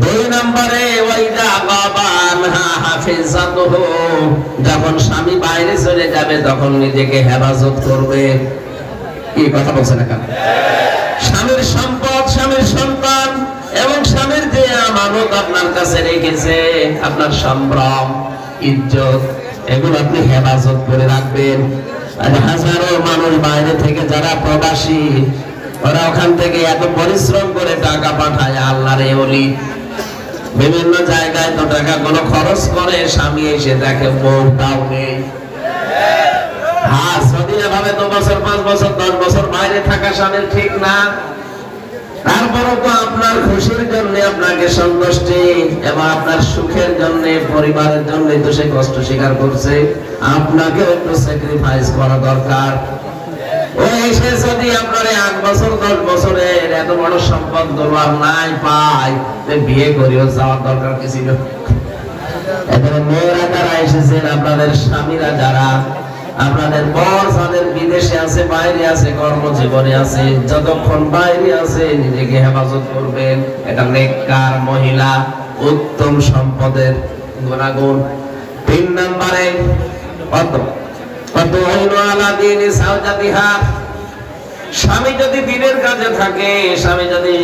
দুই নম্বরে ওয়াইদা গাবানহা হাফিজাতুহু, যখন স্বামী বাইরে চলে যাবে তখন নিজেকে হেফাজত করবে। কি কথা বলছেন এখন? স্বামীর সম্পদ, স্বামীর সন্তান এবং স্বামীর যে আমানত আপনার কাছে রেখেছে, আপনার সম্ভ্রম, ইজ্জত, এগুলো আপনি হেফাজত করে রাখবেন। আর হাজারো মানুষ বাইরে থেকে যারা প্রবাসী, ওরা ওখান থেকে এত পরিশ্রম করে টাকা পাঠায়, আল্লাহর এই ওলি বিভিন্ন জায়গায় তো টাকাগুলো খরচ করে, স্বামী এসে দেখে বউটাও নেই। হ্যাঁ, যদি এভাবে 2 বছর 5 বছর 10 বছর বাইরে থাকা স্বামীর ঠিক না, তারপরও তো আপনার খুশির জন্য, আপনাকে সন্তুষ্টি এবং আপনার সুখের জন্য, পরিবারের জন্য তো সে কষ্ট স্বীকার করছে, আপনাকে একটু স্যাক্রিফাইস করা দরকার। এসে যদি আপনার 8 বছর 10 বছরের এত বড় সম্পদ আর নাই পায়, বিয়ে করিও যাওয়ার দরকার কি ছিল? এখানে মেয়েরা যারা এসেছেন, আপনাদের স্বামীরা যারা, আপনাদের বর যাদের বিদেশে আছে, বাইরে আছে, কর্মজীবনে আছে, যতক্ষণ বাইরে আছে নিজেকে হেফাজত করবেন। এটা নেককার মহিলা, উত্তম সম্পদের গুণাগুণ। 3 নম্বরে স্বামী যদি দিনের কাজে থাকে, স্বামী যদি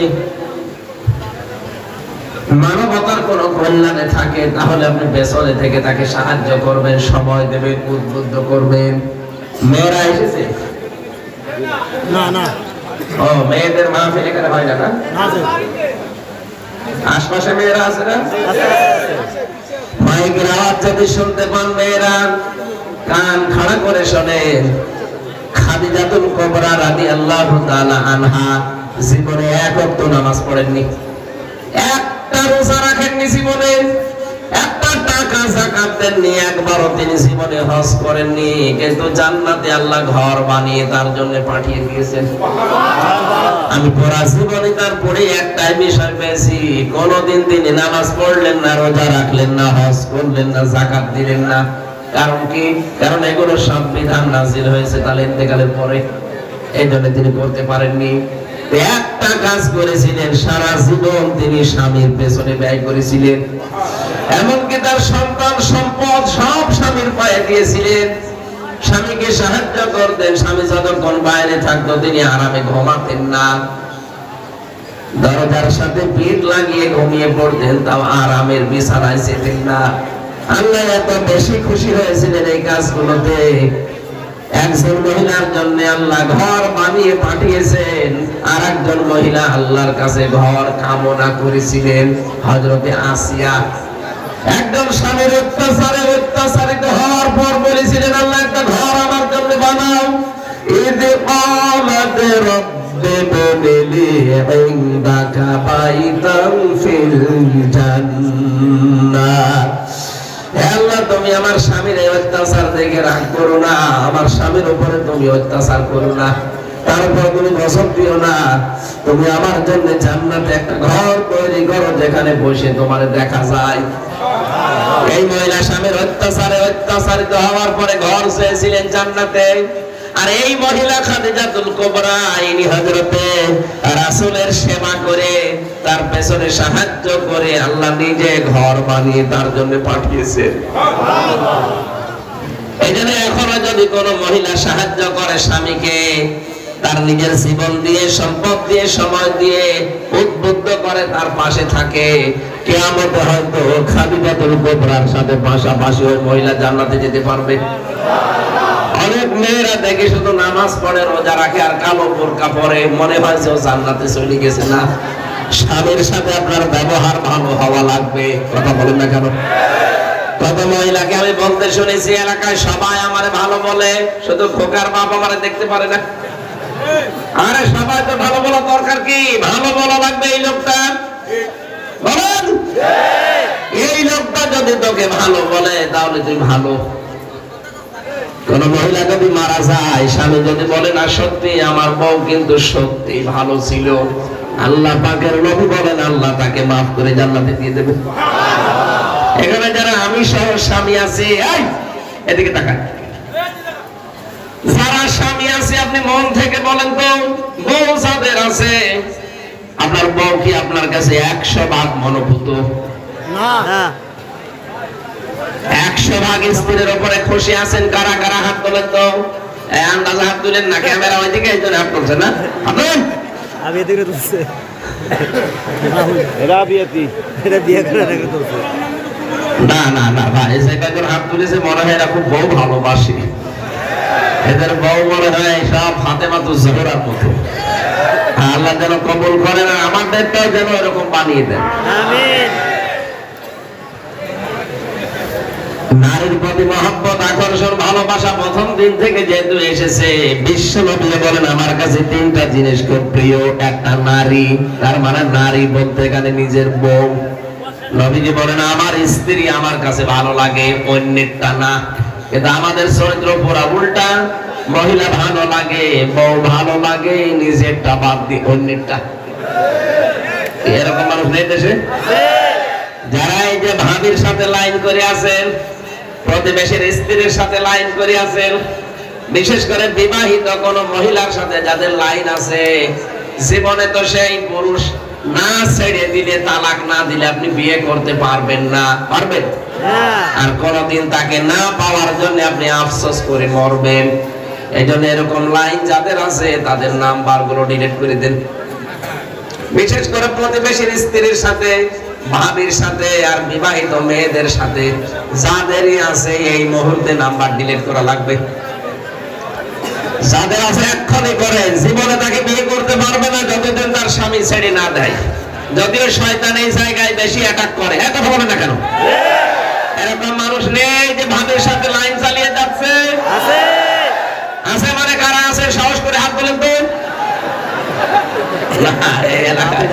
মানবতার কোন কল্যাণে থাকে, তাহলে আপনি পেছনে থেকে তাকে সাহায্য করবেন, সময় দেবেন, উদ্বুদ্ধ করবেন। মেয়েরা এসেছে না? না, ও মেয়েদের মাহফিল এখানে হয় না? আশপাশে মেয়েরা আছে না? মাইকের আওয়াজ যদি শুনতে পান, মেয়েরা কান খাড়া করে শোনেন। খাদিজাতুল কুবরা রাদিয়াল্লাহু তাআলা আনহা জীবনে এক ওয়াক্ত নামাজ পড়েননি, একটা রোজা রাখেননি জীবনে, একটা টাকা যাকাত দেননি, একবারও তিনি জীবনে হজ করেননি, কিন্তু জান্নাতে আল্লাহ ঘর বানিয়ে তার জন্য পাঠিয়ে দিয়েছেন। আমি পুরা জীবনে তারপরে একটাই বিষয় পেয়েছি, কোনদিন তিনি নামাজ পড়লেন না, রোজা রাখলেন না, হজ করলেন না, যাকাত দিলেন না। কারণ কি? কারণ এগুলো সব বিধান নাজিল হয়েছে তার ইন্তেকালের পরে, এই জন্য তিনি করতে পারেননি। একটা কাজ করেছিলেন, সারা জীবন তিনি স্বামীর পেছনে ব্যয় করেছিলেন, এমনকি তার সন্তান সম্পদ সব স্বামীর পায়ে দিয়েছিলেন। স্বামীকে সাহায্য করতেন, স্বামী যতক্ষণ বাইরে থাকতো তিনি আরামে ঘুমাতেন না, দরজার সাথে পিঠ লাগিয়ে ঘুমিয়ে পড়তেন, তাও আরামের বিছানায় যেতেন না। আল্লাহ এত বেশি খুশি হয়েছিলেন এই কাজগুলোতে। একজন মহিলার জন্য আল্লাহ ঘর বানিয়ে পাঠিয়েছেন, আর একজন মহিলা আল্লাহর কাছে ঘর কামনা করেছিলেন, হযরতে আসিয়া। একজন স্বামীর অত্যাচারে অত্যাচারিত হওয়ার পর বলেছিলেন, আল্লাহ একটা ঘর আমার জন্য বানাও। ইদ ক্বালাত রাব্বি বিলি ইনদাকা বাইতান ফিল জান্নাহ। আল্লাহ, তুমি আমার স্বামীর অত্যাচার দেখে রাগ করো না, আমার স্বামীর উপরে তুমি অত্যাচার করো না, তারপর তুমি গজব দিও না, তুমি আমার জন্য জান্নাতে একটা ঘর তৈরি করো যেখানে বসে তোমার দেখা যায়। এই মহিলা স্বামীর অত্যাচারে অত্যাচারিত হওয়ার পরে ঘর চেয়েছিলেন জান্নাতে, আর এই মহিলা খাদিজাতুল কুবরা ইনি হযরতে রাসূলের সেবা করে, তার পেছনে সাহায্য করে আল্লাহ নিজে ঘর বানিয়ে তার জন্য পাঠিয়েছেন। সুবহানাল্লাহ। এইজন্য এখনো যদি কোনো মহিলা সাহায্য করে স্বামীকে, তার নিজের জীবন দিয়ে, সম্পদ দিয়ে, সময় দিয়ে উদ্বুদ্ধ করে, তার পাশে থাকে, কিয়ামতে হয়তো খাদিজাতুল কুবরার সাথে পাশাপাশি ওই মহিলা জান্নাতে যেতে পারবে। অনেক মেয়েরা দেখে শুধু নামাজ পড়ে, রোজা রাখে, আর কালো বোরকা পরে, মনে হয় যে ও জান্নাতে চলে গেছে। না, স্বামীর সাথে আপনার ব্যবহার ভালো হওয়া লাগবে। কথা বলেন না কেন? কত মহিলাকে আমি বলতে শুনেছি, এলাকায় সবাই আমারে ভালো বলে, শুধু খোকার বাপ আমারে দেখতে পারে না। আরে সবাই তো ভালো বলা দরকার, কি ভালো বলা লাগবে এই লোকটা, বলেন। এই লোকটা যদি তোকে ভালো বলে তাহলে তুই ভালো। কোন মহিলা যদি মারা যায়, স্বামী যদি বলে না সত্যি আমার বউ কিন্তু সত্যি ভালো ছিল, আল্লাহ পাকের নবী বলেন আল্লাহ তাকে মাফ করে জান্নাতে দিয়ে দেবে। এখানে যারা আমি সহ স্বামী আছে, এই এদিকে তাকান, যারা স্বামী আছে আপনি মন থেকে বলেন তো, বউ যাদের আছে আপনার বউ কি আপনার কাছে 100 ভাগ মনোভূত? না, 100 ভাগ স্ত্রীর উপরে খুশি আছেন? কারা কারা হাত তোলেন তো? আন্দাজ হাত তুলেন না, ক্যামেরা ওইদিকে, এই জন্য হাত তুলছে না। আপনার আমি এদিকে তুলছে, এরা বিয়ে করে রেখে তুলছে। না না না ভাই, যে কয়েকজন হাত তুলেছে মনে হয় এরা খুব বউ ভালোবাসে। এদের বউ মনে হয় সব ফাতেমা তো জোহরার মতো। আল্লাহ যেন কবুল করেন, আর আমাদেরটাও যেন এরকম বানিয়ে দেন। আমিন। নারীর প্রতি মহব্বত, আকর্ষণ, ভালোবাসা প্রথম দিন থেকে যেহেতু এসেছে, বিশ্ব নবী বলেন আমার কাছে 3টা জিনিস খুব প্রিয়। একটা নারী, তার মানে নারী বলতে এখানে নিজের বউ। নবীজি বলেন আমার স্ত্রী আমার কাছে ভালো লাগে, অন্যেরটা না। কিন্তু আমাদের চরিত্র পুরা উল্টা, মহিলা ভালো লাগে, বউ ভালো লাগে, নিজেরটা বাদ দিয়ে অন্যেরটা। এরকম মানুষ নেই দেশে? যারা এই যে ভাবির সাথে লাইন করে আছেন, প্রতিবেশীর স্ত্রীর সাথে লাইন করে আছেন, বিশেষ করে বিবাহিত কোন মহিলার সাথে যাদের লাইন আছে, জীবনে তো সেই পুরুষ না ছেড়ে দিলে, তালাক না দিলে আপনি বিয়ে করতে পারবেন না। পারবেন? আর কোনদিন তাকে না পাওয়ার জন্য আপনি আফসোস করে মরবেন। এই জন্য এরকম লাইন যাদের আছে তাদের নাম্বার গুলো ডিলিট করে দেন। বিশেষ করে প্রতিবেশীর স্ত্রীর সাথে, ভাবির সাথে, আর বিবাহিত মেয়েদের সাথে যাদেরই আছে এই মুহূর্তে নাম্বার ডিলিট করা লাগবে। যাদের আছে এক্ষুনি করেন। জীবনে তাকে বিয়ে করতে পারবে না যতদিন তার স্বামী ছেড়ে না দেয়। যদিও শয়তান এই জায়গায় বেশি অ্যাটাক করে। এত কথা বলে না কেন? এরকম মানুষ নেই যে ভাবির সাথে লাইন চালিয়ে যাচ্ছে? আছে। আছে মানে কারা আছে? সাহস করে হাত বলেন তো। এই এলাকায়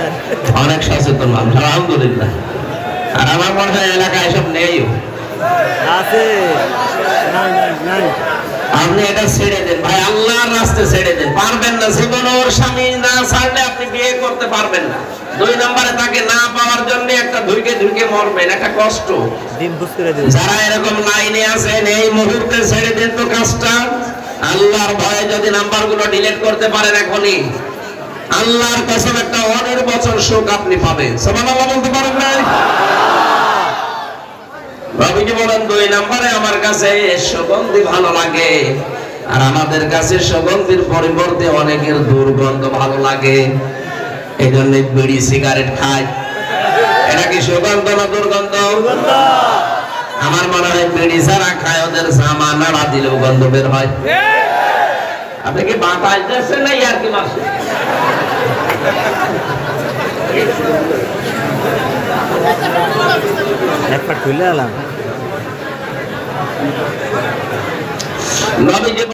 অনেক সচেতন মানুষ, আলহামদুলিল্লাহ। আর আমার মনে হয় এলাকায় এসব নেই। আছে। আপনি এটা ছেড়ে দেন ভাই, আল্লাহর রাস্তায় ছেড়ে দেন। পারবেন না, জীবন ওর স্বামী না ছাড়লে আপনি বিয়ে করতে পারবেন না। 2 নম্বরে তাকে না পাওয়ার জন্য একটা ধুইকে ধুইকে মরবেন, একটা কষ্ট। যারা এরকম লাইনে আছেন এই মুহূর্তে ছেড়ে দেন তো কাজটা। আল্লাহর ভয়ে যদি নাম্বারগুলো ডিলিট করতে পারেন এখনই, আল্লাহর কসম একটা অনির্বচন সুখ আপনি পাবেন। সুবহানাল্লাহ বলতে পারেন না? নবীজি বলেন 2 নম্বরে আমার কাছে সুগন্ধি ভালো লাগে, আর আমাদের কাছে সুগন্ধির পরিবর্তে অনেকের দুর্গন্ধ ভালো লাগে। এই জন্য বিড়ি সিগারেট খায়। এটা কি সুগন্ধ না দুর্গন্ধ? আমার মনে হয় বিড়ি যারা খায় ওদের জামা নাড়া দিলেও গন্ধ বের হয়। আপনি কি বাতাস দিচ্ছেন না আর কি মারছে? একটা খুলে এলাম। নবীজি